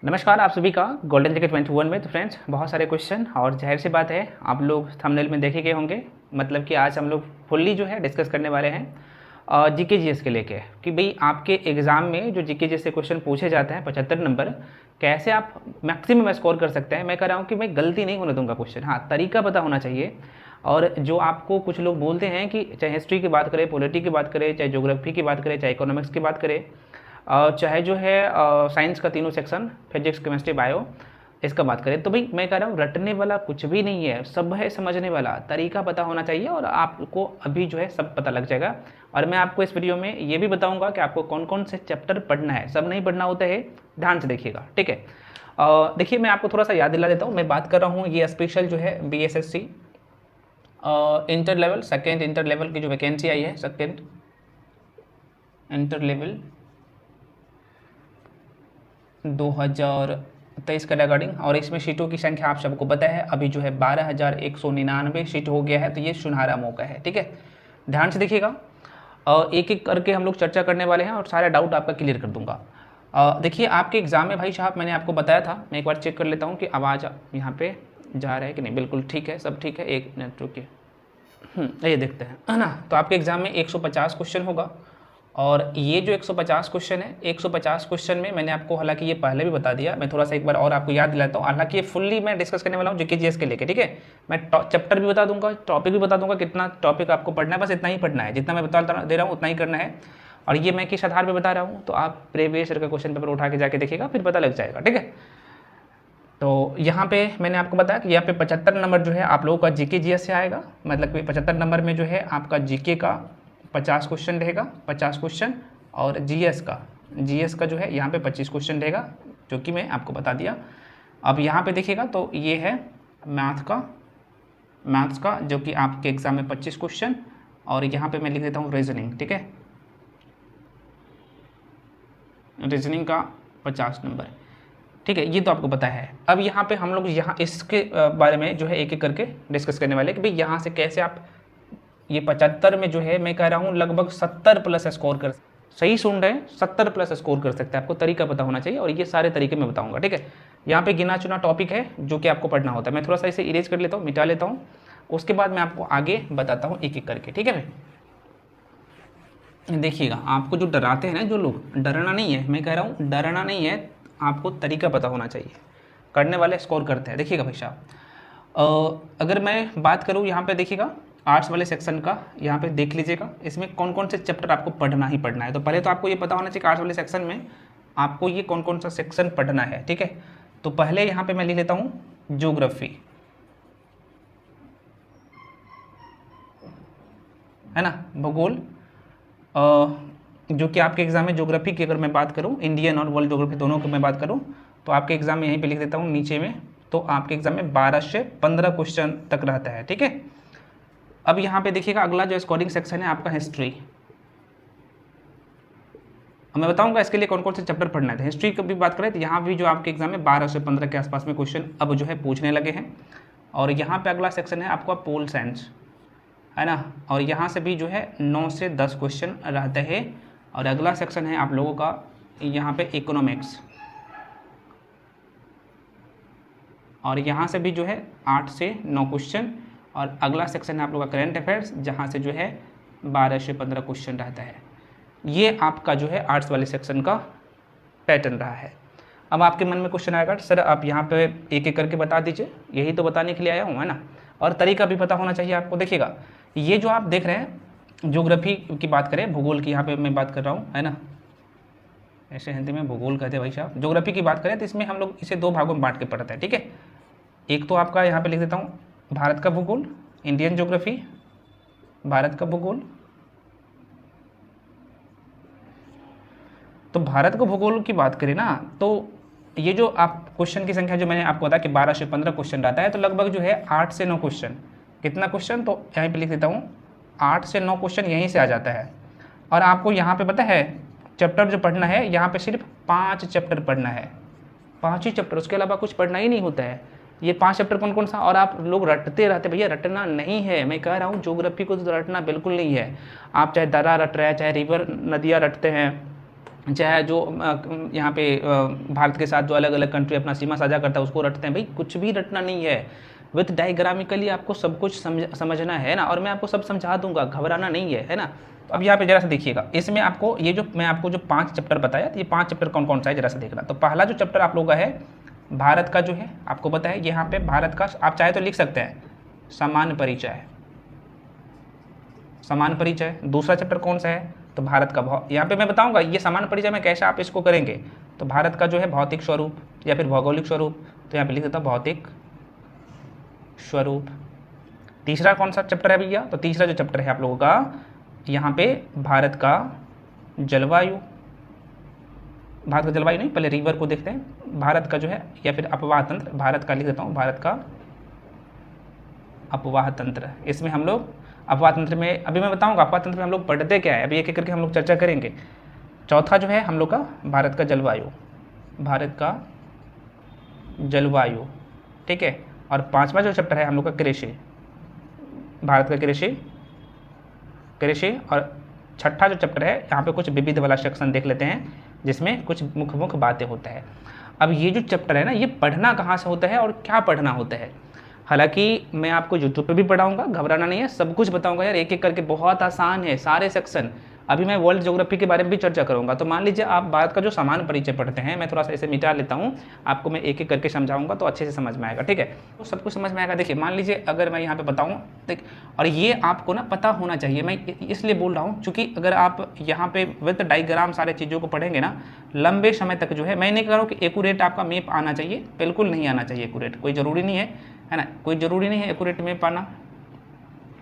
नमस्कार आप सभी का गोल्डन जैकेट 21 में। तो फ्रेंड्स, बहुत सारे क्वेश्चन और जाहिर सी बात है आप लोग थंबनेल में देखे गए होंगे। मतलब कि आज हम लोग फुल्ली जो है डिस्कस करने वाले हैं जीके जीएस के लेके कि भाई आपके एग्ज़ाम में जो जीके जीएस से क्वेश्चन पूछे जाते हैं 75 नंबर, कैसे आप मैक्सिमम स्कोर कर सकते हैं। मैं कह रहा हूँ कि मैं गलती नहीं होने दूंगा क्वेश्चन, हाँ तरीका पता होना चाहिए। और जो आपको कुछ लोग बोलते हैं कि चाहे हिस्ट्री की बात करें, पॉलिटी की बात करें, चाहे ज्योग्राफी की बात करें, चाहे इकोनॉमिक्स की बात करें, चाहे जो है साइंस का तीनों सेक्शन फिजिक्स केमिस्ट्री बायो इसका बात करें, तो भाई मैं कह रहा हूँ रटने वाला कुछ भी नहीं है, सब है समझने वाला। तरीका पता होना चाहिए और आपको अभी जो है सब पता लग जाएगा। और मैं आपको इस वीडियो में ये भी बताऊंगा कि आपको कौन कौन से चैप्टर पढ़ना है, सब नहीं पढ़ना होता है, ध्यान से देखिएगा, ठीक है। देखिए मैं आपको थोड़ा सा याद दिला देता हूँ। मैं बात कर रहा हूँ ये स्पेशल जो है BSSC inter level, second inter level की जो वैकेंसी आई है, सेकेंड इंटर लेवल 2023 का रिगार्डिंग। और इसमें सीटों की संख्या आप सबको पता है, अभी जो है 12,199 सीट हो गया है। तो ये सुनहरा मौका है, ठीक है। ध्यान से देखिएगा और एक एक करके हम लोग चर्चा करने वाले हैं और सारा डाउट आपका क्लियर कर दूंगा। देखिए आपके एग्ज़ाम में भाई साहब मैंने आपको बताया था, मैं एक बार चेक कर लेता हूँ कि आवाज़ यहाँ पे जा रहा है कि नहीं। बिल्कुल ठीक है, सब ठीक है, एक मिनट रुकिए। ये देखते हैं, है ना। तो आपके एग्ज़ाम में 150 क्वेश्चन होगा और ये जो 150 क्वेश्चन है, 150 क्वेश्चन में मैंने आपको हालांकि ये पहले भी बता दिया, मैं थोड़ा सा एक बार और आपको याद दिलाता हूँ। हालांकि ये फुल्ली मैं डिस्कस करने वाला हूँ जीके जीएस के लेके, ठीक है। मैं चैप्टर भी बता दूंगा, टॉपिक भी बता दूंगा, कितना टॉपिक आपको पढ़ना है, बस इतना ही पढ़ना है, जितना मैं बता दे रहा हूँ उतना ही करना है। और ये मैं किस आधार पर बता रहा हूँ, तो आप प्रीवियस ईयर का क्वेश्चन पेपर उठा के जाके देखिएगा, फिर पता लग जाएगा, ठीक है। तो यहाँ पे मैंने आपको बताया कि यहाँ पे 75 नंबर जो है आप लोगों का जीके जीएस से आएगा। मतलब कि 75 नंबर में जो है आपका जीके का 50 क्वेश्चन रहेगा, 50 क्वेश्चन। और जीएस का जो है यहाँ पे 25 क्वेश्चन रहेगा, जो कि मैं आपको बता दिया। अब यहाँ पे देखिएगा तो ये है मैथ्स का जो कि आपके एग्जाम में 25 क्वेश्चन। और यहाँ पे मैं लिख देता हूँ रीजनिंग, ठीक है, रीजनिंग का 50 नंबर, ठीक है। ये तो आपको पता है। अब यहाँ पे हम लोग यहाँ इसके बारे में जो है एक एक करके डिस्कस करने वाले कि भाई यहाँ से कैसे आप ये 75 में जो है मैं कह रहा हूँ लगभग 70 प्लस स्कोर कर, सही सुन रहे हैं, 70 प्लस स्कोर कर सकते हैं। आपको तरीका पता होना चाहिए और ये सारे तरीके मैं बताऊंगा, ठीक है। यहाँ पे गिना चुना टॉपिक है जो कि आपको पढ़ना होता है। मैं थोड़ा सा इसे इरेज कर लेता हूँ, मिटा लेता हूँ, उसके बाद मैं आपको आगे बताता हूँ एक एक करके, ठीक है भाई। देखिएगा आपको जो डराते हैं ना जो लोग, डरना नहीं है, मैं कह रहा हूँ डरना नहीं है, आपको तरीका पता होना चाहिए। करने वाले स्कोर करते हैं। देखिएगा भाई साहब, अगर मैं बात करूँ यहाँ पे देखिएगा आर्ट्स वाले सेक्शन का, यहाँ पे देख लीजिएगा इसमें कौन कौन से चैप्टर आपको पढ़ना ही पढ़ना है। तो पहले तो आपको ये पता होना चाहिए कि आर्ट्स वाले सेक्शन में आपको ये कौन कौन सा सेक्शन पढ़ना है, ठीक है। तो पहले यहाँ पे मैं लिख लेता हूँ ज्योग्राफी, है ना, भूगोल। जो कि आपके एग्जाम में ज्योग्राफी की अगर मैं बात करूँ, इंडियन और वर्ल्ड ज्योग्राफी दोनों की मैं बात करूँ, तो आपके एग्जाम में यहीं पे लिख देता हूँ नीचे में। तो आपके एग्जाम में 12 से 15 क्वेश्चन तक रहता है, ठीक है। अब यहाँ पे देखिएगा अगला जो स्कोरिंग सेक्शन है आपका हिस्ट्री। मैं बताऊंगा इसके लिए कौन कौन से चैप्टर पढ़ना है। हिस्ट्री की भी बात करें तो यहाँ भी जो आपके एग्जाम में 12 से 15 के आसपास में क्वेश्चन अब जो है पूछने लगे हैं। और यहाँ पे अगला सेक्शन है आपका पोल साइंस, है ना, और यहाँ से भी जो है 9 से 10 क्वेश्चन रहते हैं। और अगला सेक्शन है आप लोगों का यहाँ पे इकोनॉमिक्स, और यहाँ से भी जो है 8 से 9 क्वेश्चन। और अगला सेक्शन है आप लोगों का करंट अफेयर्स, जहाँ से जो है 12 से 15 क्वेश्चन रहता है। ये आपका जो है आर्ट्स वाले सेक्शन का पैटर्न रहा है। अब आपके मन में क्वेश्चन आएगा सर आप यहाँ पे एक एक करके बता दीजिए, यही तो बताने के लिए आया हूँ, है ना, और तरीका भी पता होना चाहिए आपको। देखिएगा ये जो आप देख रहे हैं ज्योग्राफी की बात करें, भूगोल की यहाँ पे मैं बात कर रहा हूँ, है ना, ऐसे हिंदी में भूगोल कहते हैं भाई साहब। ज्योग्राफी की बात करें तो इसमें हम लोग इसे 2 भागों में बांट के पढ़ते हैं, ठीक है। एक तो आपका यहाँ पे लिख देता हूँ भारत का भूगोल, इंडियन ज्योग्राफी, भारत का भूगोल। तो भारत का भूगोल की बात करें ना, तो ये जो आप क्वेश्चन की संख्या जो मैंने आपको बताया कि 12 से 15 क्वेश्चन रहता है, तो लगभग जो है 8 से 9 क्वेश्चन। कितना क्वेश्चन, तो यहाँ पे लिख देता हूँ 8 से 9 क्वेश्चन यहीं से आ जाता है। और आपको यहाँ पे पता है चैप्टर जो पढ़ना है, यहाँ पे सिर्फ 5 चैप्टर पढ़ना है, 5 ही चैप्टर, उसके अलावा कुछ पढ़ना ही नहीं होता है। ये 5 चैप्टर कौन कौन सा। और आप लोग रटते रहते, भैया रटना नहीं है, मैं कह रहा हूँ ज्योग्राफी को तो रटना बिल्कुल नहीं है। आप चाहे दरा रट रहे हैं, चाहे रिवर नदियाँ रटते हैं, चाहे जो यहाँ पे भारत के साथ जो अलग अलग कंट्री अपना सीमा साझा करता है उसको रटते हैं। भाई कुछ भी रटना नहीं है, विथ डायग्रामिकली आपको सब कुछ समझना है ना, और मैं आपको सब समझा दूंगा, घबराना नहीं है ना। तो अब यहाँ पे जरा सा देखिएगा, इसमें आपको ये जो मैं आपको जो 5 चैप्टर बताया, तो ये 5 चैप्टर कौन कौन सा है जरा सा देखना। तो पहला जो चैप्टर आप लोगों का है भारत का जो है, आपको पता है यहाँ पे भारत का आप चाहे तो लिख सकते हैं सामान्य परिचय, सामान्य परिचय। दूसरा चैप्टर कौन सा है, तो भारत का यहाँ पे मैं बताऊंगा ये सामान्य परिचय में कैसे आप इसको करेंगे। तो भारत का जो है भौतिक स्वरूप या फिर भौगोलिक स्वरूप, तो यहाँ पे लिख देता हूँ भौतिक स्वरूप। तीसरा कौन सा चैप्टर है भैया, तो तीसरा जो चैप्टर है आप लोगों का यहाँ पे भारत का जलवायु, भारत का जलवायु नहीं, पहले रिवर को देखते हैं, भारत का जो है या फिर अपवाह तंत्र, भारत का लिख देता हूँ भारत का अपवाह तंत्र। इसमें हम लोग अपवाह तंत्र में अभी मैं बताऊंगा अपवाह तंत्र में हम लोग पढ़ते क्या है, अभी एक एक करके हम लोग चर्चा करेंगे। चौथा जो है हम लोग का भारत का जलवायु, भारत का जलवायु, ठीक है। और 5वां जो चैप्टर है हम लोग का कृषि, भारत का कृषि, और 6ठा जो चैप्टर है यहाँ पे कुछ विविध वाला सेक्शन देख लेते हैं जिसमें कुछ मुख्य बातें होता है। अब ये जो चैप्टर है ना, ये पढ़ना कहाँ से होता है और क्या पढ़ना होता है, हालांकि मैं आपको यूट्यूब पे भी पढ़ाऊंगा, घबराना नहीं है, सब कुछ बताऊंगा यार एक एक करके, बहुत आसान है सारे सेक्शन। अभी मैं वर्ल्ड ज्योग्राफी के बारे में भी चर्चा करूंगा। तो मान लीजिए आप भारत का जो सामान्य परिचय पढ़ते हैं, मैं थोड़ा सा इसे मिटा लेता हूं, आपको मैं एक एक करके समझाऊंगा तो अच्छे से समझ में आएगा, ठीक है। तो सब कुछ समझ में आएगा। देखिए मान लीजिए अगर मैं यहाँ पे बताऊँ, देख, और ये आपको ना पता होना चाहिए, मैं इसलिए बोल रहा हूँ क्योंकि अगर आप यहाँ पे विद डायग्राम सारे चीज़ों को पढ़ेंगे ना, लंबे समय तक जो है, मैं नहीं कह रहा हूँ कि एक्यूरेट आपका मैप आना चाहिए, बिल्कुल नहीं आना चाहिए एक्यूरेट, कोई ज़रूरी नहीं है ना, कोई ज़रूरी नहीं है एक्यूरेट मैप आना।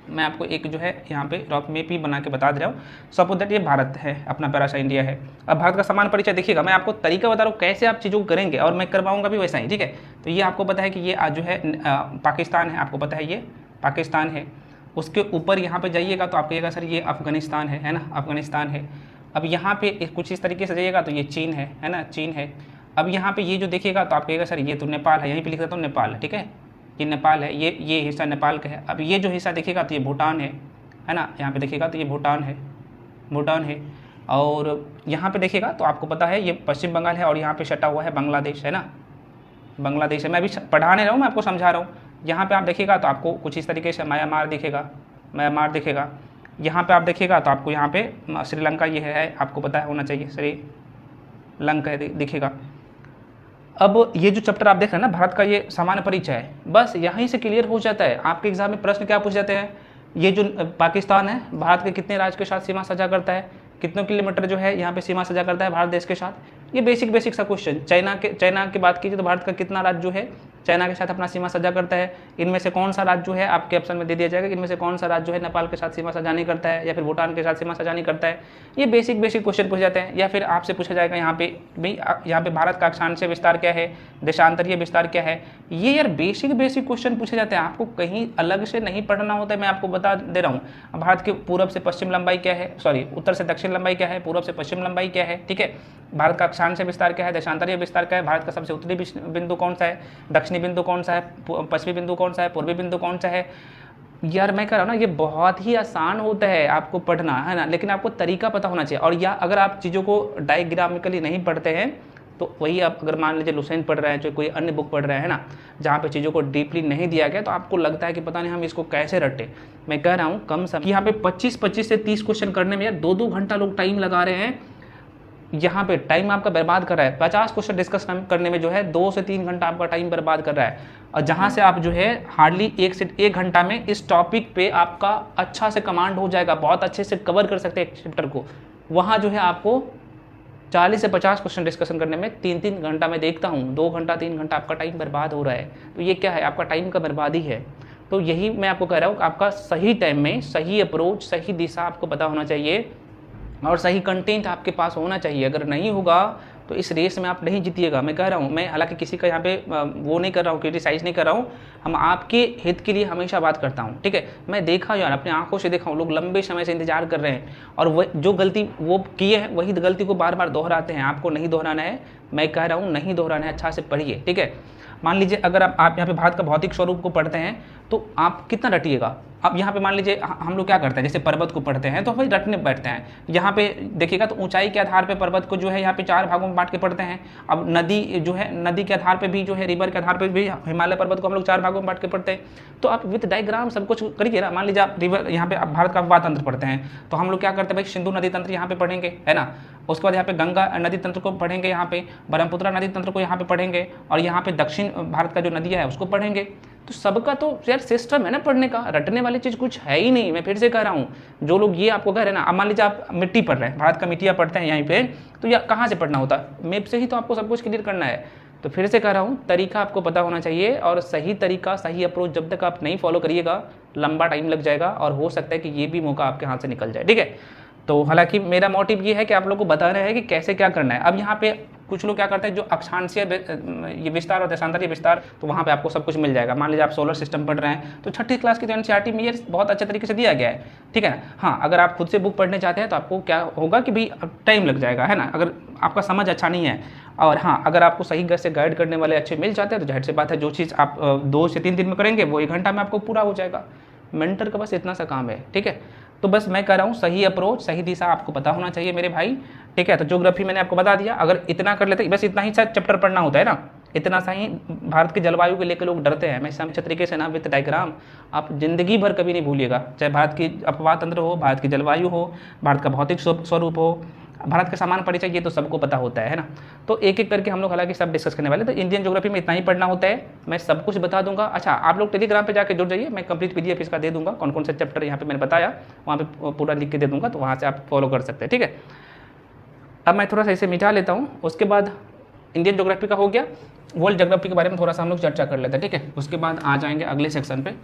मैं आपको एक जो है यहाँ पे रॉक मैप ही बना के बता दे रहा हूँ। सपोज दैट ये भारत है, अपना प्यारा सा इंडिया है। अब भारत का सामान्य परिचय देखिएगा, मैं आपको तरीका बता रहा हूँ कैसे आप चीज़ों को करेंगे, और मैं करवाऊँगा भी वैसा ही, ठीक है। तो ये आपको पता है कि ये जो है पाकिस्तान है, आपको पता है ये पाकिस्तान है। उसके ऊपर यहाँ पर जाइएगा तो आप कहिएगा सर ये अफगानिस्तान है ना, अफगानिस्तान है। अब यहाँ पे कुछ इस तरीके से जाइएगा तो ये चीन है ना, चीन है। अब यहाँ पे ये जो देखिएगा तो आप कहिएगा सर ये तो नेपाल है, यहीं पे लिख देता हूँ नेपाल, ठीक है, ये नेपाल है, ये हिस्सा नेपाल का है। अब ये जो हिस्सा देखिएगा तो ये भूटान है ना, यहाँ पे देखिएगा तो ये भूटान है। और यहाँ पे देखिएगा तो आपको पता है ये पश्चिम बंगाल है, और यहाँ पे सटा हुआ है बांग्लादेश, है ना, बांग्लादेश है। मैं अभी पढ़ा नहीं रहा हूँ, मैं आपको समझा रहा हूँ। यहाँ पे आप देखिएगा तो आपको कुछ इस तरीके से म्यांमार दिखेगा। यहाँ पे आप देखिएगा तो आपको यहाँ पे श्रीलंका ये है, आपको पता है होना चाहिए, श्रीलंका दिखेगा। अब ये जो चैप्टर आप देख रहे हैं ना भारत का, ये सामान्य परिचय है, बस यहीं से क्लियर हो जाता है। आपके एग्जाम में प्रश्न क्या पूछ जाते हैं, ये जो पाकिस्तान है भारत के कितने राज्य के साथ सीमा साझा करता है, कितने किलोमीटर जो है यहाँ पे सीमा साझा करता है भारत देश के साथ। ये बेसिक सा क्वेश्चन। चाइना की बात कीजिए तो भारत का कितना राज्य जो है चाइना के साथ अपना सीमा साझा करता है, इनमें से कौन सा राज्य जो है आपके ऑप्शन में दे दिया जाएगा, इनमें से कौन सा राज्य जो है नेपाल के साथ सीमा साझा नहीं करता है या फिर भूटान के साथ सीमा साझा नहीं करता है। ये बेसिक क्वेश्चन पूछ जाते हैं। या फिर आपसे पूछा जाएगा यहाँ पे भाई यहाँ पे भारत का अक्षांशीय विस्तार क्या है, देशांतरीय विस्तार क्या है। ये यार बेसिक क्वेश्चन पूछे जाते हैं, आपको कहीं अलग से नहीं पढ़ना होता है। मैं आपको बता दे रहा हूँ भारत के पूरब से पश्चिम लंबाई क्या है, उत्तर से दक्षिण लंबाई क्या है, पूरब से पश्चिम लंबाई क्या है, ठीक है। भारत का अक्षांशीय विस्तार क्या है, देशांतरीय विस्तार क्या है, भारत का सबसे उत्तरी बिंदु कौन सा है, दक्षिणी बिंदु कौन सा है, पश्चिमी बिंदु कौन सा है, पूर्वी बिंदु कौन सा है। यार मैं कह रहा हूँ ना ये बहुत ही आसान होता है आपको पढ़ना, है ना, लेकिन आपको तरीका पता होना चाहिए। और या अगर आप चीज़ों को डायग्रामिकली नहीं पढ़ते हैं तो वही आप अगर मान लीजिए लुसेंट पढ़ रहे हैं, जो कोई अन्य बुक पढ़ रहे हैं ना, जहाँ पे चीज़ों को डीपली नहीं दिया गया, तो आपको लगता है कि पता नहीं हम इसको कैसे रटे। मैं कह रहा हूँ कम समय, यहाँ पे 25 से 30 क्वेश्चन करने में यार 2-2 घंटा लोग टाइम लगा रहे हैं। यहाँ पे टाइम आपका बर्बाद कर रहा है। 50 क्वेश्चन डिस्कस करने में जो है 2 से 3 घंटा आपका टाइम बर्बाद कर रहा है, और जहाँ से आप जो है हार्डली 1 से 1 घंटा में इस टॉपिक पे आपका अच्छा से कमांड हो जाएगा, बहुत अच्छे से कवर कर सकते हैं चैप्टर को। वहाँ जो है आपको 40 से 50 क्वेश्चन डिस्कशन करने में 3-3 घंटा मैं देखता हूँ, 2 घंटा 3 घंटा आपका टाइम बर्बाद हो रहा है। तो ये क्या है, आपका टाइम का बर्बादी है। तो यही मैं आपको कह रहा हूँ कि आपका सही टाइम में सही अप्रोच, सही दिशा आपको पता होना चाहिए, और सही कंटेंट आपके पास होना चाहिए। अगर नहीं होगा तो इस रेस में आप नहीं जीतिएगा। मैं कह रहा हूँ, मैं हालांकि किसी का यहाँ पे वो नहीं कर रहा हूँ, क्रिटिसाइज़ नहीं कर रहा हूँ, हम आपके हित के लिए हमेशा बात करता हूँ, ठीक है। मैं देखा यार, अपने आंखों से देखा हूँ, लोग लंबे समय से इंतजार कर रहे हैं, और वह जो गलती वो किए हैं वही गलती को बार बार दोहराते हैं। आपको नहीं दोहराना है, मैं कह रहा हूँ नहीं दोहराना है, अच्छा से पढ़िए, ठीक है। मान लीजिए अगर आप यहाँ पे भारत का भौतिक स्वरूप को पढ़ते हैं तो आप कितना रटिएगा, अब यहाँ पे मान लीजिए हम लोग क्या करते हैं, जैसे पर्वत को पढ़ते हैं तो भाई रटने बैठते हैं। यहाँ पे देखिएगा तो ऊंचाई के आधार पे पर्वत को जो है यहाँ पे 4 भागों में बांट के पढ़ते हैं। अब नदी जो है, नदी के आधार पे भी जो है, रिवर के आधार पे भी हिमालय पर्वत को हम लोग 4 भागों में बांट के पढ़ते हैं। तो आप विद डायग्राम सब कुछ करिए ना। मान लीजिए आप रिवर, यहाँ पे आप भारत का अपवाह तंत्र पढ़ते हैं तो हम लोग क्या करते हैं भाई, सिंधु नदी तंत्र यहाँ पे पढ़ेंगे, है ना। उसके बाद यहाँ पे गंगा नदी तंत्र को पढ़ेंगे, यहाँ पे ब्रह्मपुत्र नदी तंत्र को यहाँ पे पढ़ेंगे, और यहाँ पे दक्षिण भारत का जो नदियाँ है उसको पढ़ेंगे। तो सबका तो यार सिस्टम है ना पढ़ने का, रटने वाली चीज़ कुछ है ही नहीं। मैं फिर से कह रहा हूँ, जो लोग ये आपको कह रहे हैं ना, अब मान लीजिए आप मिट्टी पढ़ रहे हैं, भारत का मिट्टियाँ पढ़ते हैं यहीं पे, तो यह कहाँ से पढ़ना होता है, मैप से ही तो आपको सब कुछ क्लियर करना है। तो फिर से कह रहा हूँ, तरीका आपको पता होना चाहिए, और सही तरीका, सही अप्रोच जब तक आप नहीं फॉलो करिएगा लंबा टाइम लग जाएगा, और हो सकता है कि ये भी मौका आपके हाथ से निकल जाए, ठीक है। तो हालांकि मेरा मोटिव ये है कि आप लोगों को बता रहे हैं कि कैसे क्या करना है। अब यहाँ पे कुछ लोग क्या करते हैं, जो अक्षांशीय ये विस्तार और देशांतरीय विस्तार, तो वहाँ पे आपको सब कुछ मिल जाएगा। मान लीजिए आप सोलर सिस्टम पढ़ रहे हैं तो 6ठी क्लास की तो एनसीईआरटी में ये बहुत अच्छे तरीके से दिया गया है, ठीक है ना। हाँ, अगर आप खुद से बुक पढ़ने चाहते हैं तो आपको क्या होगा कि भाई टाइम लग जाएगा, है ना, अगर आपका समझ अच्छा नहीं है। और हाँ, अगर आपको सही से गाइड करने वाले अच्छे मिल जाते हैं तो जाहिर सी बात है, जो चीज़ आप 2 से 3 दिन में करेंगे वो 1 घंटा में आपको पूरा हो जाएगा। मेंटर का बस इतना सा काम है, ठीक है। तो बस मैं कह रहा हूँ, सही अप्रोच, सही दिशा आपको पता होना चाहिए मेरे भाई, ठीक है। तो ज्योग्राफी मैंने आपको बता दिया, अगर इतना कर लेते, बस इतना ही सा चैप्टर पढ़ना होता है ना, इतना सा ही। भारत की जलवायु को लेकर लोग डरते हैं, मैं इस अच्छे तरीके से ना विद डायग्राम आप जिंदगी भर कभी नहीं भूलिएगा। चाहे भारत की अपवाह तंत्र हो, भारत की जलवायु हो, भारत का भौतिक स्वरूप हो, भारत का सामान्य परिचय, ये तो सबको पता होता है ना। तो एक एक करके हम लोग हालांकि सब डिस्कस करने वाले, तो इंडियन ज्योग्राफी में इतना ही पढ़ना होता है, मैं सब कुछ बता दूंगा। अच्छा, आप लोग टेलीग्राम पे जाके जुड़ जाइए, मैं कंप्लीट पीडीएफ इसका दे दूंगा, कौन कौन से चैप्टर यहाँ पे मैंने बताया वहाँ पे पूरा लिख के दे दूंगा, तो वहाँ से आप फॉलो कर सकते हैं, ठीक है। अब मैं थोड़ा सा इसे मिटा लेता हूँ, उसके बाद इंडियन ज्योग्राफी का हो गया, वर्ल्ड ज्योग्राफी के बारे में थोड़ा सा हम लोग चर्चा कर लेते हैं, ठीक है। उसके बाद आ जाएंगे अगले सेक्शन पे।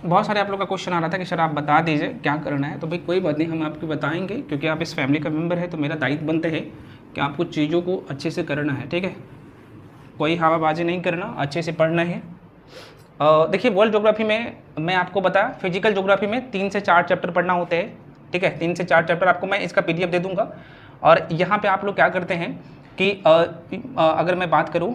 बहुत सारे आप लोग का क्वेश्चन आ रहा था कि सर आप बता दीजिए क्या करना है, तो भाई कोई बात नहीं, हम आपको बताएंगे, क्योंकि आप इस फैमिली का मेंबर है, तो मेरा दायित्व बनता है कि आपको चीज़ों को अच्छे से करना है, ठीक है। कोई हवाबाजी नहीं करना, अच्छे से पढ़ना है। देखिए, वर्ल्ड ज्योग्राफी में मैं आपको बताया, फिजिकल ज्योग्राफी में 3 से 4 चैप्टर पढ़ना होते हैं, ठीक है। 3 से 4 चैप्टर आपको मैं इसका पीडीएफ दे दूंगा। और यहाँ पे आप लोग क्या करते हैं कि अगर मैं बात करूँ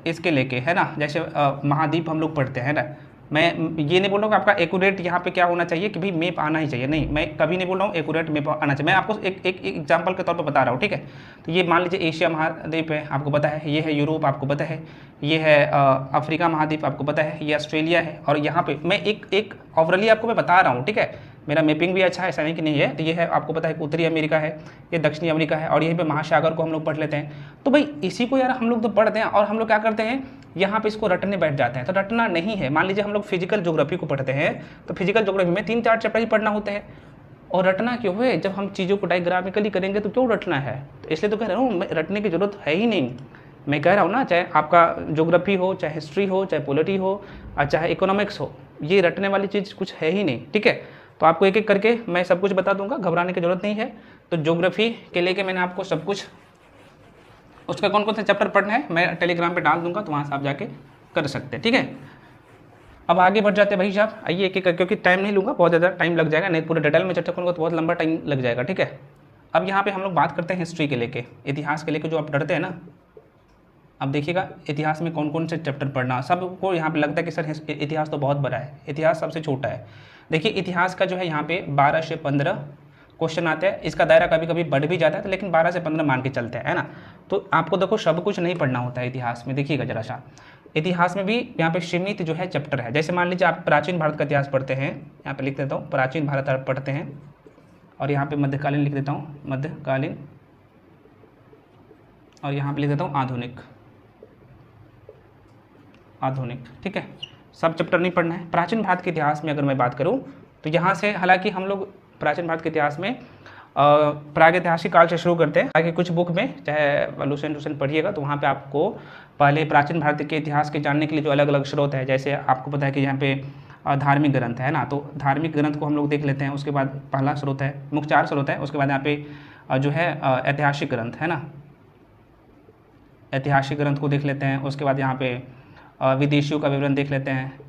इसके लेके, है ना, जैसे महाद्वीप हम लोग पढ़ते हैं ना, मैं ये नहीं बोल रहा हूँ कि आपका एक्यूरेट यहाँ पे क्या होना चाहिए कि भाई मैप आना ही चाहिए, नहीं, मैं कभी नहीं बोल रहा हूँ एक्यूरेट मैप आना चाहिए। मैं आपको एक एग्जांपल के तौर पे बता रहा हूँ, ठीक है। तो ये मान लीजिए एशिया महाद्वीप है, आपको पता है, ये है यूरोप, आपको पता है, ये है अफ्रीका महाद्वीप, आपको पता है, ये ऑस्ट्रेलिया है, और यहाँ पे मैं एक ओवरऑली आपको मैं बता रहा हूँ, ठीक है। मेरा मैपिंग भी अच्छा है, ऐसा नहीं कि नहीं है। तो ये है, आपको पता है, उत्तरी अमेरिका है, ये दक्षिणी अमेरिका है, और यहीं पे महासागर को हम लोग पढ़ लेते हैं। तो भाई इसी को यार हम लोग तो पढ़ते हैं, और हम लोग क्या करते हैं, यहाँ पे इसको रटने बैठ जाते हैं। तो रटना नहीं है। मान लीजिए हम लोग फिजिकल ज्योग्राफी को पढ़ते हैं, तो फिजिकल ज्योग्राफी में 3-4 चैप्टर ही पढ़ना होते हैं। और रटना क्यों है, जब हम चीज़ों को डायग्रामिकली करेंगे तो क्यों रटना है। तो इसलिए तो कह रहा हूँ, रटने की जरूरत है ही नहीं। मैं कह रहा हूँ ना, चाहे आपका ज्योग्राफी हो, चाहे हिस्ट्री हो, चाहे पॉलिटी हो, और चाहे इकोनॉमिक्स हो, ये रटने वाली चीज़ कुछ है ही नहीं, ठीक है। तो आपको एक एक करके मैं सब कुछ बता दूंगा, घबराने की जरूरत नहीं है। तो ज्योग्राफी के लेके मैंने आपको सब कुछ, उसका कौन कौन से चैप्टर पढ़ना है मैं टेलीग्राम पे डाल दूंगा, तो वहाँ से आप जाके कर सकते हैं, ठीक है। अब आगे बढ़ जाते हैं भाई साहब, आइए एक एक, क्योंकि टाइम नहीं लूँगा, बहुत ज़्यादा टाइम लग जाएगा, नहीं पूरे डिटेल में चर्चा करूँगा तो बहुत लंबा टाइम लग जाएगा, ठीक है। अब यहाँ पे हम लोग बात करते हैं हिस्ट्री के लेके, इतिहास के लेके जो आप डरते हैं ना। अब देखिएगा इतिहास में कौन कौन से चैप्टर पढ़ना, सबको यहाँ पे लगता है कि सर इतिहास तो बहुत बड़ा है, इतिहास सबसे छोटा है। देखिए इतिहास का जो है यहाँ पे 12 से 15 क्वेश्चन आते हैं, इसका दायरा कभी कभी बढ़ भी जाता है, तो लेकिन 12 से 15 मान के चलते हैं, है ना। तो आपको देखो सब कुछ नहीं पढ़ना होता है इतिहास में, देखिएगा जरा सा। इतिहास में भी यहाँ पे सीमित जो है चैप्टर है। जैसे मान लीजिए आप प्राचीन भारत का इतिहास पढ़ते हैं, यहाँ पे लिख देता हूँ प्राचीन भारत आप पढ़ते हैं, और यहाँ पे मध्यकालीन लिख देता हूँ, मध्यकालीन, और यहाँ पे लिख देता हूँ आधुनिक, आधुनिक, ठीक है। सब चैप्टर नहीं पढ़ना है। प्राचीन भारत के इतिहास में अगर मैं बात करूँ तो यहाँ से, हालांकि हम लोग प्राचीन भारत के इतिहास में प्रागैतिहासिक काल से शुरू करते हैं। आगे कुछ बुक में, चाहे लुसेंट पढ़िएगा, तो वहाँ पे आपको पहले प्राचीन भारत के इतिहास के जानने के लिए जो अलग अलग स्रोत है, जैसे आपको पता है कि यहाँ पे धार्मिक ग्रंथ है ना, तो धार्मिक ग्रंथ को हम लोग देख लेते हैं। उसके बाद पहला स्रोत है, मुख्य 4 स्रोत है। उसके बाद यहाँ पे जो है ऐतिहासिक ग्रंथ है ना, ऐतिहासिक ग्रंथ को देख लेते हैं। उसके बाद यहाँ पे विदेशियों का विवरण देख लेते हैं,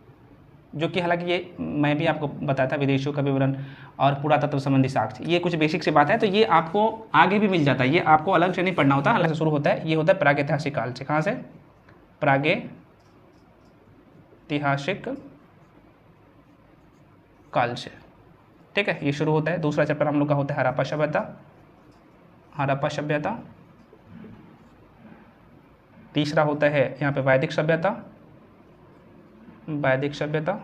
जो कि हालांकि ये मैं भी आपको बताया था, विदेशियों का विवरण और पुरातत्व संबंधी साक्ष्य, ये कुछ बेसिक सी बात है। तो ये आपको आगे भी मिल जाता है, ये आपको अलग से नहीं पढ़ना होता, अलग से शुरू होता है। ये होता है प्रागैतिहासिक काल से। कहाँ से? प्रागैतिहासिक काल से, ठीक है, ये शुरू होता है। दूसरा चैप्टर हम लोग का होता है हड़प्पा सभ्यता, हड़प्पा सभ्यता। तीसरा होता है यहाँ पे वैदिक सभ्यता, वैदिक सभ्यता।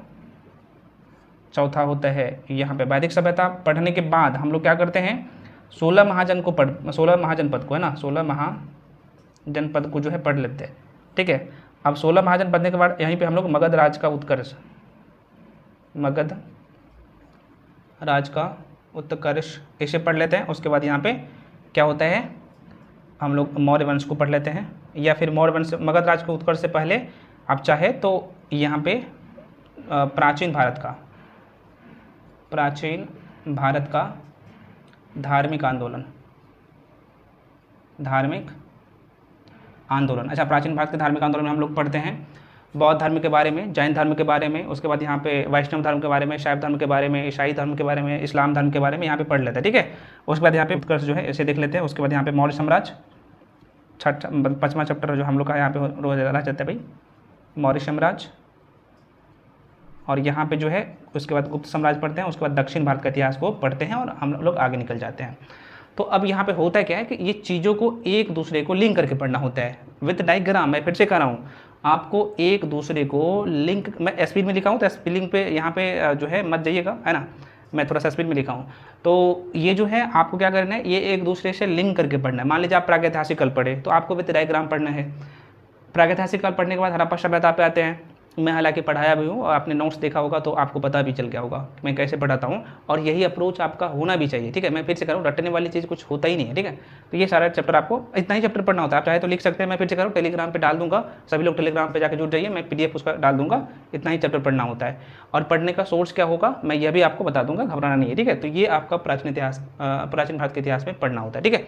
चौथा होता है यहाँ पे वैदिक सभ्यता। पढ़ने के बाद हम लोग क्या करते हैं, 16 महाजनपद को, है ना, 16 महाजनपद को जो है पढ़ लेते हैं, ठीक है। अब 16 महाजन पढ़ने के बाद यहीं पे हम लोग मगध राज का उत्कर्ष, मगध राज का उत्कर्ष इसे पढ़ लेते हैं। उसके बाद यहाँ पे क्या होता है, हम लोग मौर्य वंश को पढ़ लेते हैं, या फिर मौर्य वंश, मगध राज के उत्कर्ष से पहले आप चाहे तो यहाँ पे प्राचीन भारत का, प्राचीन भारत का धार्मिक आंदोलन, धार्मिक आंदोलन। अच्छा, प्राचीन भारत के धार्मिक आंदोलन में हम लोग पढ़ते हैं बौद्ध धर्म के बारे में, जैन धर्म के बारे में, उसके बाद यहाँ पे वैष्णव धर्म के बारे में, शैव धर्म के बारे में, ईसाई धर्म के बारे में, इस्लाम धर्म के बारे में यहाँ पे पढ़ लेते हैं, ठीक है। उसके बाद यहाँ पे उत्कर्ष जो है इसे देख लेते हैं। उसके बाद यहाँ पे मौर्य साम्राज्य, 5वां चैप्टर जो हम लोग का यहाँ पे रोज रह जाता है भाई, मौर्य साम्राज्य। और यहाँ पे जो है उसके बाद गुप्त साम्राज्य पढ़ते हैं। उसके बाद दक्षिण भारत का इतिहास को पढ़ते हैं और हम लोग आगे निकल जाते हैं। तो अब यहाँ पे होता है क्या है कि ये चीज़ों को एक दूसरे को लिंक करके पढ़ना होता है विद डायग्राम। मैं फिर से कह रहा हूँ, आपको एक दूसरे को लिंक, मैं स्पीड में लिखा हूँ तो स्पेलिंग पे यहाँ पे जो है मत जाइएगा, है ना, मैं थोड़ा सा स्पीड में लिखा हूँ। तो ये जो है आपको क्या करना है, ये एक दूसरे से लिंक करके पढ़ना है। मान लीजिए आप प्रागैतिहासिक काल पढ़े तो आपको विद डायग्राम पढ़ना है। प्रागैतिहासिक काल पढ़ने के बाद हड़प्पा सभ्यता पे आते हैं। मैं हालांकि पढ़ाया भी हूँ और आपने नोट्स देखा होगा तो आपको पता भी चल गया होगा मैं कैसे पढ़ाता हूँ, और यही अप्रोच आपका होना भी चाहिए, ठीक है। मैं फिर से कह रहा हूँ, रटने वाली चीज़ कुछ होता ही नहीं है, ठीक है। तो ये सारा चैप्टर आपको इतना ही चैप्टर पढ़ना होता है। आप चाहे तो लिख सकते हैं, मैं फिर से कह रहा हूँ टेलीग्राम पे डाल दूंगा, सभी लोग टेलीग्राम पे जाकर जुड़ जाइए, मैं PDF उसका डाल दूंगा। इतना ही चैप्टर पढ़ना होता है और पढ़ने का सोर्स क्या होगा मैं यह भी आपको बता दूंगा, घबराना नहीं है, ठीक है। तो ये आपका प्राचीन भारत के इतिहास में पढ़ना होता है, ठीक है।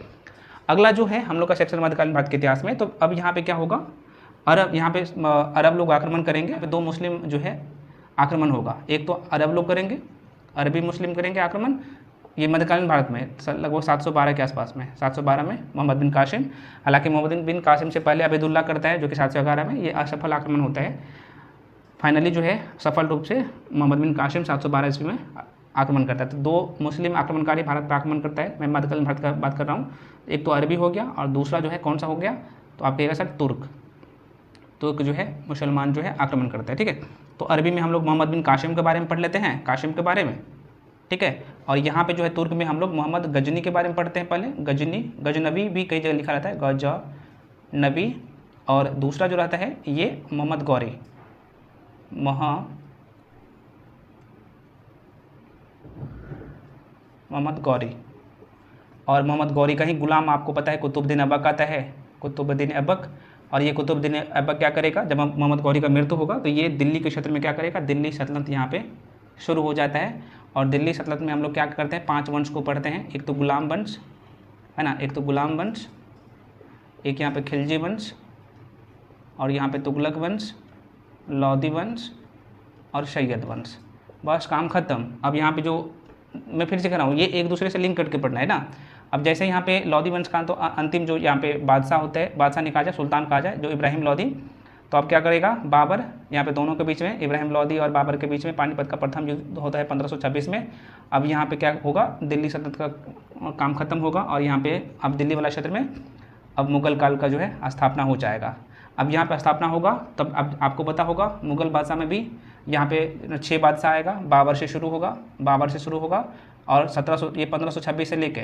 अगला जो है हम लोग का सेक्शन मध्यकालीन भारत के इतिहास में। तो अब यहाँ पे क्या होगा, अरब, यहाँ पे अरब लोग आक्रमण करेंगे, यहाँ पे 2 मुस्लिम जो है आक्रमण होगा। एक तो अरब लोग करेंगे, अरबी मुस्लिम करेंगे आक्रमण, ये मध्यकालीन भारत में लगभग 712 के आसपास में, 712 में मोहम्मद बिन कासिम। हालांकि मोहम्मद बिन कासिम से पहले अबैदुल्ला करता है जो कि 711 में, ये असफल आक्रमण होता है। फाइनली जो है सफल रूप से मोहम्मद बिन कासिम 712 ईस्वी में आक्रमण करता है। तो 2 मुस्लिम आक्रमणकारी भारत पर आक्रमण करता है। मैं मध्यकालीन भारत का बात कर रहा हूँ। एक तो अरबी हो गया और दूसरा जो है कौन सा हो गया, तो आप कहिएगा सर तुर्क जो है मुसलमान जो है आक्रमण करता है, ठीक है। तो अरबी में हम लोग मोहम्मद बिन कासिम के बारे में पढ़ लेते हैं, कासिम के बारे में, ठीक है। और यहाँ पे जो है तुर्क में हम लोग मोहम्मद गजनी के बारे में पढ़ते हैं पहले। गजनवी भी कई जगह लिखा रहता है, गजनवी। और दूसरा जो रहता है ये मोहम्मद गौरी, मोहम्मद गौरी। और मोहम्मद गौरी का ही गुलाम आपको पता है कुतुबुद्दीन ऐबक आता है, कुतुबुद्दीन ऐबक। और ये कुतुबुद्दीन ऐबक क्या करेगा, जब मोहम्मद गौरी का मृत्यु होगा तो ये दिल्ली के क्षेत्र में क्या करेगा, दिल्ली सल्तनत यहाँ पे शुरू हो जाता है। और दिल्ली सल्तनत में हम लोग क्या करते हैं, 5 वंश को पढ़ते हैं। एक तो गुलाम वंश, है ना, एक तो गुलाम वंश, एक यहाँ पे खिलजी वंश, और यहाँ पे तुगलक वंश, लोधी वंश और सैयद वंश। बस काम खत्म। अब यहाँ पे जो मैं फिर से कह रहा हूँ, ये एक दूसरे से लिंक करके पढ़ना है ना। अब जैसे यहाँ पे लोधी वंश का तो अंतिम जो यहाँ पे बादशाह होते हैं, बादशाह नहीं कहा जाए, सुल्तान कहा जाए, जो इब्राहिम लोधी। तो अब क्या करेगा, बाबर, यहाँ पे दोनों के बीच में, इब्राहिम लोधी और बाबर के बीच में पानीपत का प्रथम युद्ध होता है 1526 में। अब यहाँ पे क्या होगा, दिल्ली सल्तनत का काम खत्म होगा और यहाँ पे अब दिल्ली वाला क्षेत्र में अब मुगल काल का जो है स्थापना हो जाएगा। अब यहाँ पे स्थापना होगा तब अब आपको पता होगा मुगल बादशाह में भी यहाँ पे 6 बादशाह आएगा, बाबर से शुरू होगा और 1526 से लेके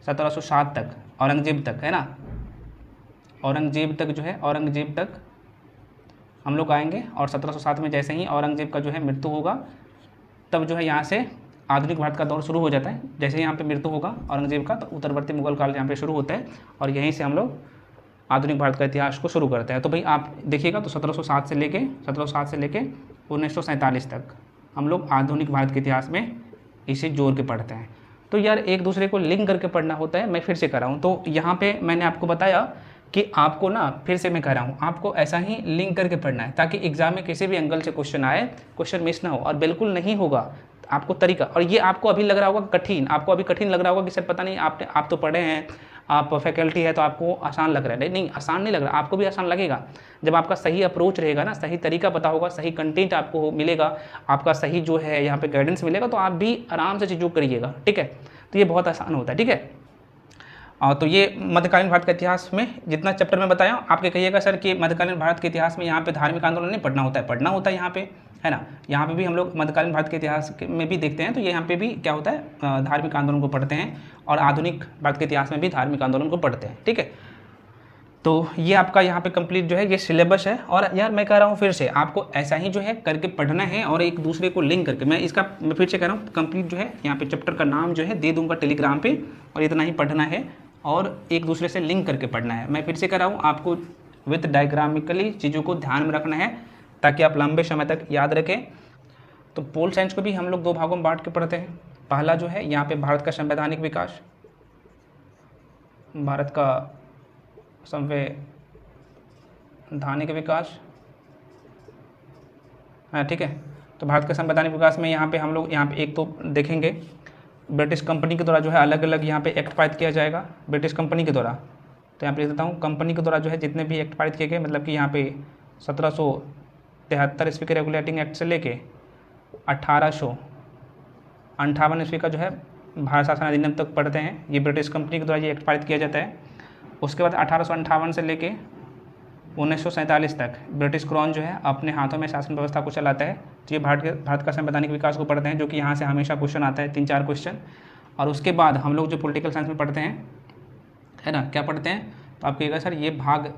1707 तक औरंगजेब तक, है ना, औरंगजेब तक हम लोग आएंगे। और 1707 में जैसे ही औरंगजेब का जो है मृत्यु होगा तब जो है यहाँ से आधुनिक भारत का दौर शुरू हो जाता है। जैसे यहाँ पे मृत्यु होगा औरंगजेब का तो उत्तरवर्ती मुगल काल यहाँ पे शुरू होता है और यहीं से हम लोग आधुनिक भारत का इतिहास को शुरू करते हैं। तो भाई आप देखिएगा तो 1707 से लेके 1947 तक हम लोग आधुनिक भारत के इतिहास में इसे जोड़ के पढ़ते हैं। तो यार एक दूसरे को लिंक करके पढ़ना होता है। मैं फिर से कर रहा हूँ, तो यहाँ पे मैंने आपको बताया कि आपको ना, फिर से मैं कह रहा हूँ, आपको ऐसा ही लिंक करके पढ़ना है ताकि एग्जाम में किसी भी एंगल से क्वेश्चन आए, क्वेश्चन मिस ना हो। और बिल्कुल नहीं होगा आपको तरीका, और ये आपको अभी लग रहा होगा कठिन, आपको अभी कठिन लग रहा होगा कि सर पता नहीं आप तो पढ़े हैं, आप फैकल्टी है तो आपको आसान लग रहा है, नहीं आसान नहीं लग रहा, आपको भी आसान लगेगा जब आपका सही अप्रोच रहेगा ना, सही तरीका पता होगा, सही कंटेंट आपको मिलेगा, आपका सही जो है यहाँ पे गाइडेंस मिलेगा, तो आप भी आराम से चीज़ों करिएगा, ठीक है। तो ये बहुत आसान होता है, ठीक है। तो ये मध्यकालीन भारत के इतिहास में जितना चैप्टर में बताया, आपके कहिएगा सर कि मध्यकालीन भारत के इतिहास में यहाँ पे धार्मिक आंदोलन नहीं पढ़ना होता है, पढ़ना होता है यहाँ पे, है ना। यहाँ पे भी हम लोग मध्यकालीन भारत के इतिहास में भी देखते हैं, तो ये यहाँ पे भी क्या होता है, धार्मिक आंदोलन को पढ़ते हैं, और आधुनिक भारत के इतिहास में भी धार्मिक आंदोलन को पढ़ते हैं, ठीक है। तो ये आपका यहाँ पे कंप्लीट जो है ये सिलेबस है। और यार मैं कह रहा हूँ फिर से आपको ऐसा ही जो है करके पढ़ना है, और एक दूसरे को लिंक करके, मैं फिर से कह रहा हूँ कंप्लीट जो है यहाँ पे चैप्टर का नाम जो है दे दूँगा टेलीग्राम पे, और इतना ही पढ़ना है और एक दूसरे से लिंक करके पढ़ना है। मैं फिर से कह रहा हूँ आपको विद डायग्रामिकली चीज़ों को ध्यान में रखना है ताकि आप लंबे समय तक याद रखें। तो पोल साइंस को भी हम लोग 2 भागों में बांट के पढ़ते हैं। पहला जो है यहाँ पे भारत का संवैधानिक विकास, भारत का संवैधानिक विकास, हाँ ठीक है। तो भारत का संवैधानिक विकास में यहाँ पे हम लोग यहाँ पे एक तो देखेंगे ब्रिटिश कंपनी के द्वारा जो है अलग अलग यहाँ पे एक्ट पारित किया जाएगा ब्रिटिश कंपनी के द्वारा। तो यहाँ पे लिख देता हूँ कंपनी के द्वारा जो है जितने भी एक्ट पारित किए गए, मतलब कि यहाँ पे 1773 ईस्वी के रेगुलेटिंग एक्ट से लेके 1858 ईस्वी का जो है भारत शासन अधिनियम तक पढ़ते हैं, ये ब्रिटिश कंपनी के द्वारा ये एक्ट पारित किया जाता है। उसके बाद 1858 से लेके 1947 तक ब्रिटिश क्राउन जो है अपने हाथों में शासन व्यवस्था को चलाता है। तो ये भारत का संवैधानिक विकास को पढ़ते हैं, जो कि यहाँ से हमेशा क्वेश्चन आता है, 3-4 क्वेश्चन। और उसके बाद हम लोग जो पॉलिटिकल साइंस में पढ़ते हैं, है ना, क्या पढ़ते हैं, तो आप कहिएगा सर ये भाग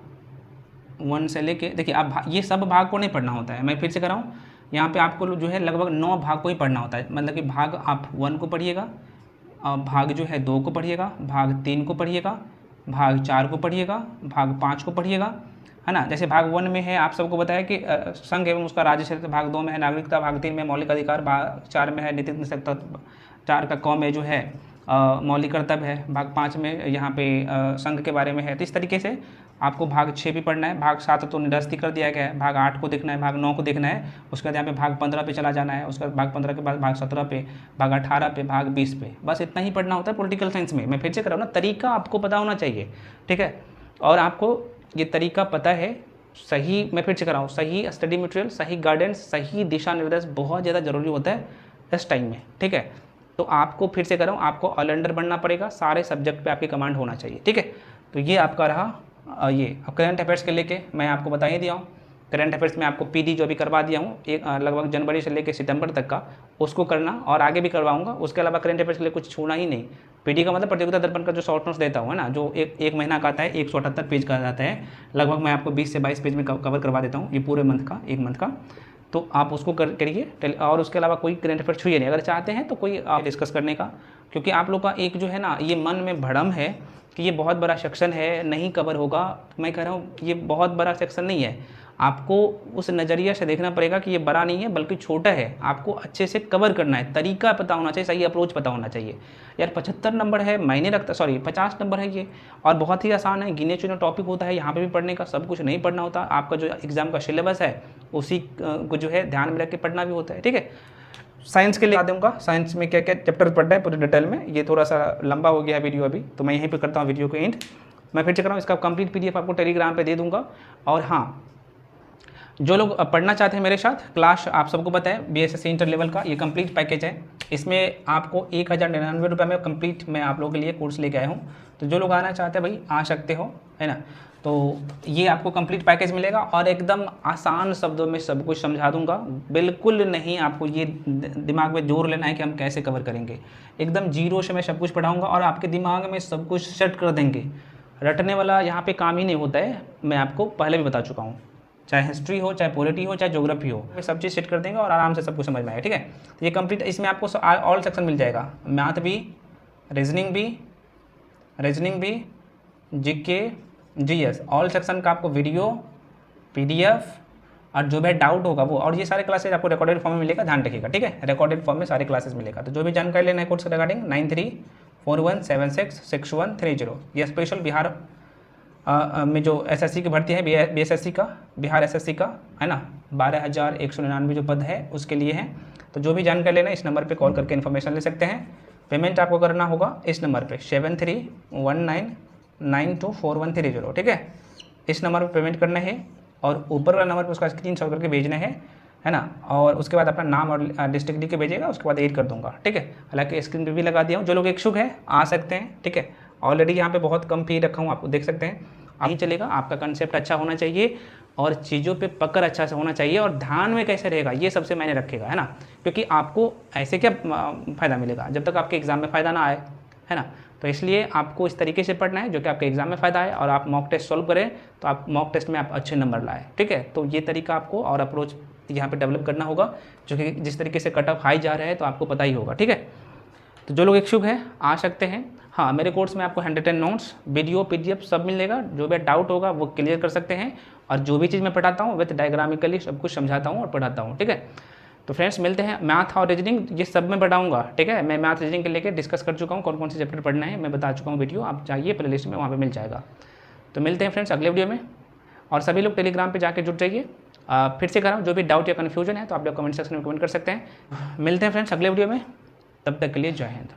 1 से लेके, देखिए आप ये सब भाग को नहीं पढ़ना होता है, मैं फिर से कर रहा हूँ, यहाँ पे आपको जो है लगभग 9 भाग को ही पढ़ना होता है। मतलब कि भाग आप 1 को पढ़िएगा, भाग जो है 2 को पढ़िएगा, भाग 3 को पढ़िएगा, भाग 4 को पढ़िएगा, भाग 5 को पढ़िएगा, है ना। जैसे भाग 1 में है आप सबको बताया कि संघ एवं उसका राज्य क्षेत्र, भाग 2 में है नागरिकता, भाग 3 में मौलिक अधिकार, भाग 4 में है नीति तत्व, 4 का क में जो है मौलिक कर्तव्य है, भाग 5 में यहाँ पे संघ के बारे में है। तो इस तरीके से आपको भाग 6 भी पढ़ना है, भाग 7 तो निरस्त कर दिया गया है, भाग 8 को देखना है, भाग 9 को देखना है, उसके बाद यहाँ पे भाग 15 पे चला जाना है, उसके बाद भाग 15 के बाद भाग 17 पे, भाग 18 पे, भाग 20 पे, बस इतना ही पढ़ना होता है पॉलिटिकल साइंस में। मैं फिर से कर रहा हूँ ना, तरीका आपको पता होना चाहिए, ठीक है। और आपको ये तरीका पता है, सही, मैं फिर से कर रहा हूँ, सही स्टडी मटेरियल, सही गाइडेंस, सही दिशा निर्देश बहुत ज़्यादा जरूरी होता है इस टाइम में, ठीक है। तो आपको फिर से कर रहा हूँ, आपको ऑलराउंडर बनना पड़ेगा, सारे सब्जेक्ट पे आपकी कमांड होना चाहिए, ठीक है। तो ये आपका रहा ये। अब करंट अफेयर्स के लेके मैं आपको बता ही दिया हूँ, करंट अफेयर्स में आपको पीडी जो अभी करवा दिया हूँ एक लगभग जनवरी से लेकर सितंबर तक का, उसको करना, और आगे भी करवाऊंगा। उसके अलावा करंट अफेयर्स के लिए कुछ छूना ही नहीं। पीडी का मतलब प्रतियोगिता दर्पण का जो शॉर्ट नोट्स देता हूँ, है ना, जो एक महीना का आता है, 178 पेज का आता है लगभग, मैं आपको 20 से 22 पेज में कवर करवा देता हूँ, ये पूरे मंथ का, एक मंथ का। तो आप उसको करिए। और उसके अलावा कोई करंट अफेयर छूइए नहीं। अगर चाहते हैं तो कोई आप डिस्कस करने का, क्योंकि आप लोग का एक जो है ना ये मन में भ्रम है कि ये बहुत बड़ा सेक्शन है, नहीं कवर होगा। मैं कह रहा हूँ ये बहुत बड़ा सेक्शन नहीं है, आपको उस नज़रिया से देखना पड़ेगा कि ये बड़ा नहीं है बल्कि छोटा है, आपको अच्छे से कवर करना है, तरीका पता होना चाहिए, सही अप्रोच पता होना चाहिए। यार 75 नंबर है, मायने रखता, सॉरी 50 नंबर है ये, और बहुत ही आसान है, गिने चुने टॉपिक होता है, यहाँ पे भी पढ़ने का, सब कुछ नहीं पढ़ना होता। आपका जो एग्जाम का सिलेबस है उसी को जो है ध्यान में रख के पढ़ना भी होता है, ठीक है। साइंस के लिए दूंगा, साइंस में क्या क्या चैप्टर पढ़ना है पूरे डिटेल में। ये थोड़ा सा लंबा हो गया है वीडियो अभी, तो मैं यहीं पे करता हूँ वीडियो को एंड। मैं फिर चेक कर रहा हूँ, इसका कंप्लीट पीडीएफ आपको टेलीग्राम पे दे दूंगा। और हाँ, जो लोग पढ़ना चाहते हैं मेरे साथ क्लास, आप सबको पता है बीएसएससी इंटर लेवल का ये कंप्लीट पैकेज है। इसमें आपको 1099 रुपये में कंप्लीट मैं आप लोगों के लिए कोर्स लेके आया हूँ। तो जो लोग आना चाहते हैं भाई आ सकते हो, है ना। तो ये आपको कंप्लीट पैकेज मिलेगा और एकदम आसान शब्दों में सब कुछ समझा दूंगा। बिल्कुल नहीं आपको ये दिमाग में जोर लेना है कि हम कैसे कवर करेंगे, एकदम जीरो से मैं सब कुछ पढ़ाऊँगा और आपके दिमाग में सब कुछ सेट कर देंगे। रटने वाला यहाँ पे काम ही नहीं होता है, मैं आपको पहले भी बता चुका हूँ। चाहे हिस्ट्री हो, चाहे पॉलिटी हो, चाहे ज्योग्राफी हो, ये सब चीज़ सेट कर देंगे और आराम से सब कुछ समझ में आएगा, ठीक है। तो ये कंप्लीट, इसमें आपको ऑल सेक्शन मिल जाएगा, मैथ भी, रीजनिंग भी, जीके, जीएस, ऑल सेक्शन का आपको वीडियो, पीडीएफ और जो भी डाउट होगा वो, और ये सारे क्लासेज आपको रिकॉर्डेड फॉर्म में मिलेगा, ध्यान रखिएगा, ठीक है। रिकॉर्डेड फॉर्म में सारे क्लासेस मिलेगा। तो जो भी जानकारी लेना है कोर्स रिगार्डिंग 9341766130, ये स्पेशल बिहार में जो एसएससी की भर्ती है, बीएसएससी का, बिहार एसएससी का, है ना, 12,199 जो पद है उसके लिए है। तो जो भी जानकारी लेना है इस नंबर पे कॉल करके इन्फॉर्मेशन ले सकते हैं। पेमेंट आपको करना होगा इस नंबर पे 7319 924130, ठीक है। इस नंबर पर पेमेंट करना है और ऊपर वाला नंबर पर उसका स्क्रीनशॉट करके भेजना है ना। और उसके बाद अपना नाम और डिस्ट्रिक्ट लिख के भेजेगा, उसके बाद एड कर दूंगा, ठीक है। हालांकि स्क्रीन पे भी लगा दिया हूँ, जो लोग इच्छुक है आ सकते हैं, ठीक है। ऑलरेडी यहाँ पे बहुत कम फी रखा हूँ, आप देख सकते हैं। नहीं चलेगा, आपका कंसेप्ट अच्छा होना चाहिए और चीज़ों पे पकड़ अच्छा से होना चाहिए और ध्यान में कैसे रहेगा ये सबसे मायने रखेगा, है ना। क्योंकि आपको ऐसे क्या फ़ायदा मिलेगा जब तक आपके एग्ज़ाम में फ़ायदा ना आए, है ना। तो इसलिए आपको इस तरीके से पढ़ना है जो कि आपके एग्जाम में फ़ायदा आए और आप मॉक टेस्ट सॉल्व करें तो आप मॉक टेस्ट में आप अच्छे नंबर लाए, ठीक है। तो ये तरीका आपको और अप्रोच यहाँ पे डेवलप करना होगा, जो कि जिस तरीके से कट ऑफ हाई जा रहा है तो आपको पता ही होगा, ठीक है। तो जो लोग इच्छुक हैं आ सकते हैं। हाँ, मेरे कोर्स में आपको 110 नोट्स, वीडियो, PDF सब मिलेगा। जो भी डाउट होगा वो क्लियर कर सकते हैं और जो भी चीज़ मैं पढ़ाता हूँ विथ डायग्रामिकली सब कुछ समझाता हूँ और पढ़ाता हूँ, ठीक है। तो फ्रेंड्स मिलते हैं। मैथ और रीजनिंग ये सब मैं बताऊंगा, ठीक है। मैं मैथ रीजनिंग के लेकर डिस्कस कर चुका हूँ, कौन कौन से चैप्टर पढ़ना है मैं बता चुका हूँ, वीडियो आप चाहिए प्ले लिस्ट में वहाँ पे मिल जाएगा। तो मिलते हैं फ्रेंड्स अगले वीडियो में। और सभी लोग टेलीग्राम पे जाके जुड़ जाइए। फिर से कर रहा हूँ, जो भी डाउट या कन्फ्यूजन है तो आप लोग कमेंट सेक्शन में कमेंट कर सकते हैं। मिलते हैं फ्रेंड्स अगले वीडियो में, तब तक के लिए जय हिंद।